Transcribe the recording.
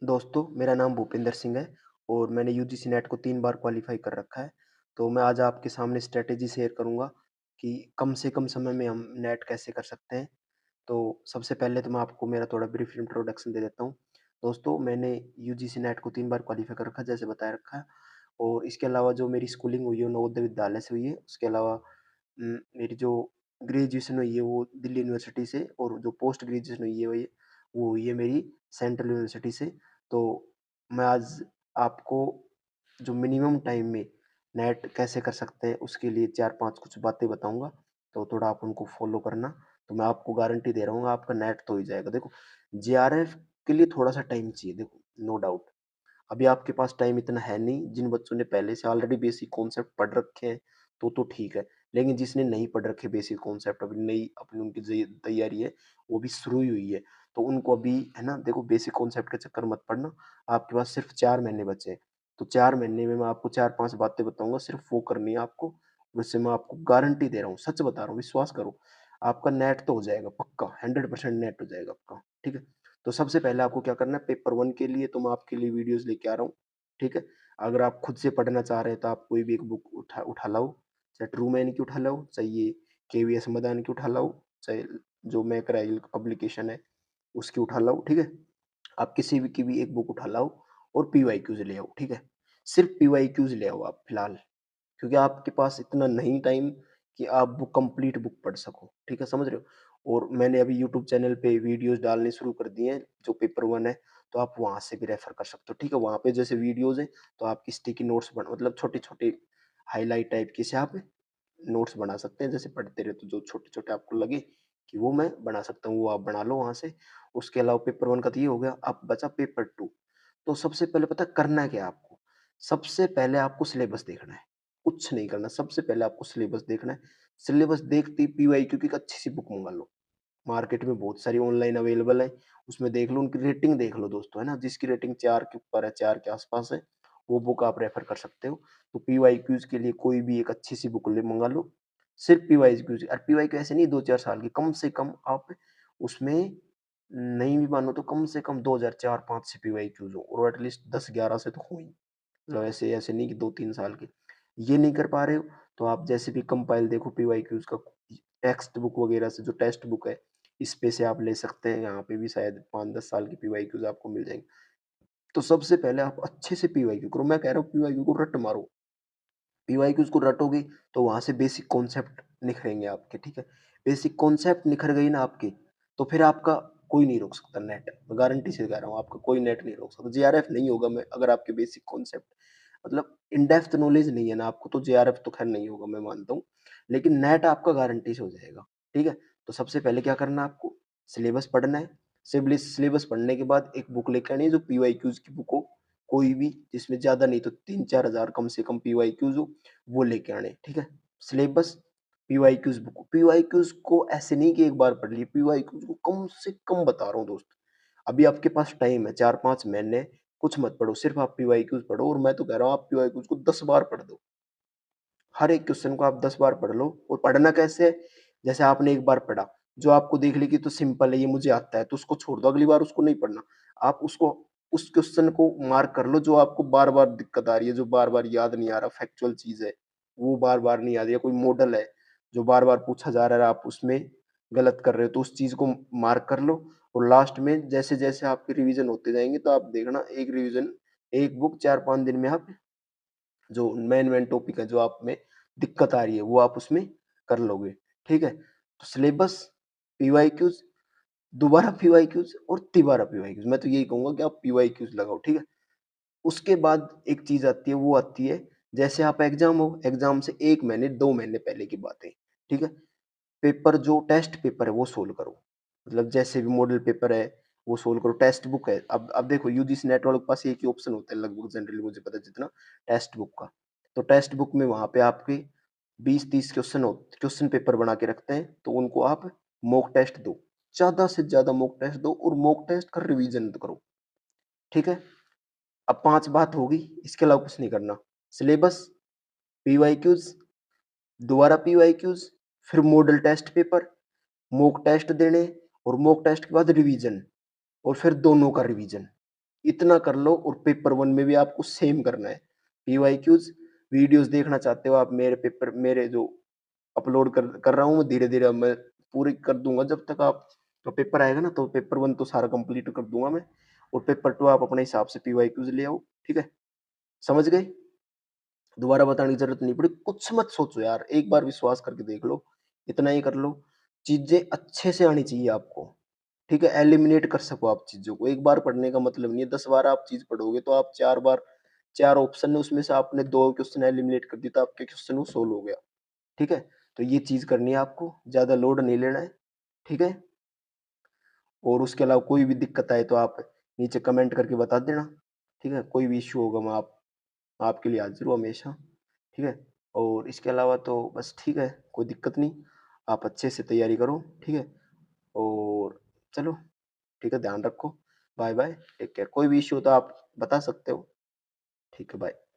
दोस्तों, मेरा नाम भूपिंदर सिंह है और मैंने यूजीसी नेट को 3 बार क्वालीफाई कर रखा है। तो मैं आज आपके सामने स्ट्रैटेजी शेयर करूँगा कि कम से कम समय में हम नेट कैसे कर सकते हैं। तो सबसे पहले तो मैं आपको मेरा थोड़ा ब्रीफ इंट्रोडक्शन दे देता हूँ। दोस्तों, मैंने यूजीसी नेट को 3 बार क्वालीफाई कर रखा है जैसे बताया रखा है और इसके अलावा जो मेरी स्कूलिंग हुई है वो नवोदय विद्यालय से हुई है। उसके अलावा मेरी जो ग्रेजुएशन हुई है वो दिल्ली यूनिवर्सिटी से और जो पोस्ट ग्रेजुएशन हुई है वो हुई है मेरी सेंट्रल यूनिवर्सिटी से। तो मैं आज आपको जो मिनिमम टाइम में नेट कैसे कर सकते हैं उसके लिए 4-5 कुछ बातें बताऊँगा, तो थोड़ा आप उनको फ़ॉलो करना। तो मैं आपको गारंटी दे रहा हूँ आपका नेट तो हो ही जाएगा। देखो, जेआरएफ के लिए थोड़ा-सा टाइम चाहिए देखो, नो डाउट। अभी आपके पास टाइम इतना है नहीं, जिन बच्चों ने पहले से ऑलरेडी बेसिक कॉन्सेप्ट पढ़ रखे हैं, तो ठीक है। लेकिन जिसने नहीं पढ़ रखे बेसिक कॉन्सेप्ट, अभी नई अपनी उनकी तैयारी है, वो भी शुरू ही हुई है, तो उनको अभी है ना, देखो बेसिक कॉन्सेप्ट के चक्कर मत पड़ना। आपके पास सिर्फ 4 महीने बचे हैं, तो 4 महीने में मैं आपको 4-5 बातें बताऊंगा, सिर्फ वो करनी है आपको। वैसे मैं आपको गारंटी दे रहा हूँ, सच बता रहा हूँ, विश्वास करो। आपका नेट तो हो जाएगा पक्का, 100% नेट हो जाएगा आपका। ठीक है। तो सबसे पहले आपको क्या करना है, पेपर वन के लिए तो मैं आपके लिए वीडियोस लेके आ रहा हूँ। ठीक है। अगर आप खुद से पढ़ना चाह रहे हैं तो आप कोई भी एक बुक उठा उठा लाओ, चाहे ट्रूमैन की उठा लाओ, चाहे ये केवीएस मदान की उठा लाओ, चाहे जो मैकराइल पब्लिकेशन है उसकी उठा लाओ। ठीक है। आप किसी भी की भी एक बुक उठा लाओ और पीवाईक्यूज ले आओ। ठीक है। सिर्फ पीवाईक्यूज ले आओ आप फिलहाल, क्योंकि आपके पास इतना नहीं टाइम कि आप बुक कंप्लीट बुक पढ़ सको। ठीक है, समझ रहे हो। और मैंने अभी यूट्यूब चैनल पे वीडियोस डालने शुरू कर दिए हैं जो पेपर वन है, तो आप वहां से भी रेफर कर सकते हो। ठीक है, वहां पे जैसे वीडियोस है तो आपकी स्टिकी नोट्स बन मतलब छोटे छोटे हाईलाइट टाइप की से आप नोट्स बना सकते हैं। जैसे पढ़ते रहे तो जो छोटे छोटे आपको लगे कि वो मैं बना सकता हूँ, वो आप बना लो वहां से। उसके अलावा पेपर वन का तो ये हो गया, अब बचा पेपर टू। तो सबसे पहले पता है करना क्या है आपको। सबसे पहले आपको सिलेबस देखना है, कुछ नहीं करना। सबसे पहले आपको सिलेबस देखना है। सिलेबस देखते ही पीवाईक्यू की एक अच्छी सी बुक मंगा लो। मार्केट में बहुत सारी ऑनलाइन अवेलेबल है, उसमें देख लो, उनकी रेटिंग देख लो दोस्तों, है ना। जिसकी रेटिंग 4 के ऊपर है, 4 के आसपास है, वो बुक आप रेफर कर सकते हो। तो पीवाईक्यूज के लिए कोई भी एक अच्छी सी बुक ले मंगा लो। सिर्फ पीवाईक्यूज, और पीवाईक्यू ऐसे नहीं 2-4 साल की, कम से कम आप उसमें नहीं भी मानो तो कम से कम 2004-5 से पीवाईक्यूज हो, और एटलीस्ट 10-11 से तो हो ही। मतलब ऐसे ऐसे नहीं कि 2-3 साल के। ये नहीं कर पा रहे हो तो आप जैसे भी कंपाइल देखो पीवाईक्यूज का, टेक्स्ट बुक वगैरह से जो टेक्स्ट बुक है इस पे से आप ले सकते हैं। यहाँ पे भी शायद 5-10 साल की पीवाईक्यूज आपको मिल जाएंगे। तो सबसे पहले आप अच्छे से पीवाईक्यू करो। मैं कह रहा हूँ पीवाईक्यू को रट मारो। पीवाईक्यूज को रटोगे तो वहां से बेसिक कॉन्सेप्ट निखरेंगे आपके। ठीक है। बेसिक कॉन्सेप्ट निखर गई ना आपकी, तो फिर आपका कोई नहीं रोक सकता नेट। मैं गारंटी से कह रहा हूँ, आपका कोई नेट नहीं रोक सकता। जेआरएफ नहीं होगा मैं अगर आपके बेसिक कॉन्सेप्ट मतलब इन डेप्थ नॉलेज नहीं है ना आपको, तो जेआरएफ तो खैर नहीं होगा, मैं मानता हूँ। लेकिन नेट आपका गारंटी से हो जाएगा। ठीक है। तो सबसे पहले क्या करना है आपको, सिलेबस पढ़ना है। सिलेबस पढ़ने के बाद एक बुक लेकर आनी है जो पीवाईक्यूज की बुक हो, कोई भी जिसमें ज्यादा नहीं तो 3-4 हजार कम से कम पीवाईक्यूज हो, वो लेके आने। ठीक है। Syllabus, PYQs book. पीवाईक्यूज को ऐसे नहीं कि एक बार पढ़ लिए, पीवाईक्यूज को कम से कम बता रहा हूँ दोस्त। अभी आपके पास टाइम है 4-5 महीने, कुछ मत पढ़ो, सिर्फ आप पीवाईक्यूज पढ़ो। और मैं तो कह रहा हूँ आप पीवाईक्यूज को 10 बार पढ़ दो। हर एक क्वेश्चन को आप 10 बार पढ़ लो। और पढ़ना कैसे है, जैसे आपने एक बार पढ़ा, जो आपको देख ली कि तो सिंपल है, ये मुझे आता है, तो उसको छोड़ दो, अगली बार उसको नहीं पढ़ना। आप उसको उस क्वेश्चन को मार्क कर लो जो आपको बार बार दिक्कत आ रही है, जो बार बार याद नहीं आ रहा, फैक्चुअल चीज है वो बार बार नहीं आ रही है, कोई मॉडल है जो बार बार पूछा जा रहा है, आप उसमें गलत कर रहे हो, तो उस चीज को मार्क कर लो। और लास्ट में जैसे जैसे आपके रिवीजन होते जाएंगे तो आप देखना एक रिवीजन, एक बुक 4-5 दिन में आप जो मेन मेन टॉपिक है जो आप में दिक्कत आ रही है वो आप उसमें कर लोगे। ठीक है। तो सिलेबस, पीवाईक्यूज, दोबारा पीवाईक्यूज और तिबारा पीवाईक्यूज। मैं तो यही कहूंगा कि आप पीवाईक्यूज लगाओ। ठीक है। उसके बाद एक चीज आती है, वो आती है जैसे आप एग्जाम हो, एग्जाम से 1 महीने 2 महीने पहले की बात है। ठीक है। पेपर जो टेस्ट पेपर है वो सोल्व करो। मतलब जैसे भी मॉडल पेपर है वो सोल्व करो। टेक्स्ट बुक है, अब देखो यूजीसी नेट वालों के पास एक ही ऑप्शन होता है लगभग, जनरली मुझे पता है जितना, टेक्स्ट बुक का। तो टेक्स्ट बुक में वहां पे आपके 20-30 क्वेश्चन पेपर बना के रखते हैं, तो उनको आप मॉक टेस्ट दो, ज्यादा से ज्यादा मॉक टेस्ट दो और मॉक टेस्ट का रिवीजन करो। ठीक है। अब 5 बात होगी, इसके अलावा कुछ नहीं करना। सिलेबस, पीवाईक्यूज, दोबारा पीवाईक्यूज, फिर model test paper, mock test देने, और मॉक टेस्ट के बाद रिवीजन, और फिर दोनों का रिवीजन। इतना कर लो और पेपर 1 में भी आपको सेम करना है। पीवाईक्यूज़ वीडियोज़ देखना चाहते हो आप मेरे जो अपलोड कर रहा हूँ मैं धीरे-धीरे अब मैं पूरी कर दूँगा जब तक आप तो पेपर आएगा ना तो पेपर 1 तो सारा कंप्लीट कर दूँगा मैं और पेपर 2 आप अपने हिसाब से पीवाईक्यूज़ ले आओ, ठीक है? समझ गए? दोबारा बताने की ज़रूरत नहीं पड़ी, कुछ मत सोचो यार, एक बार विश्वास करके देख लो, इतना ही कर लो। चीज़ें अच्छे से आनी चाहिए आपको, ठीक है? एलिमिनेट कर सको आप चीज़ों को, एक बार पढ़ने का मतलब नहीं है, 10 बार आप चीज़ पढ़ोगे तो आप 4 बार 4 ऑप्शन है उसमें से आपने 2 क्वेश्चन एलिमिनेट कर दिए तो आपके क्वेश्चन वो सॉल्व हो गया, ठीक है? तो ये चीज़ करनी है आपको, ज़्यादा लोड नहीं लेना है, ठीक है? और उसके अलावा कोई भी दिक्कत आए तो आप नीचे कमेंट करके बता देना, ठीक है? कोई भी इश्यू होगा मैं आपके लिए हाज़िर हूँ हमेशा, ठीक है? और इसके अलावा तो बस ठीक है, कोई दिक्कत नहीं, आप अच्छे से तैयारी करो, ठीक है? और चलो, ठीक है, ध्यान रखो, बाय-बाय, टेक केयर। कोई भी इश्यू हो तो आप बता सकते हो, ठीक है, बाय।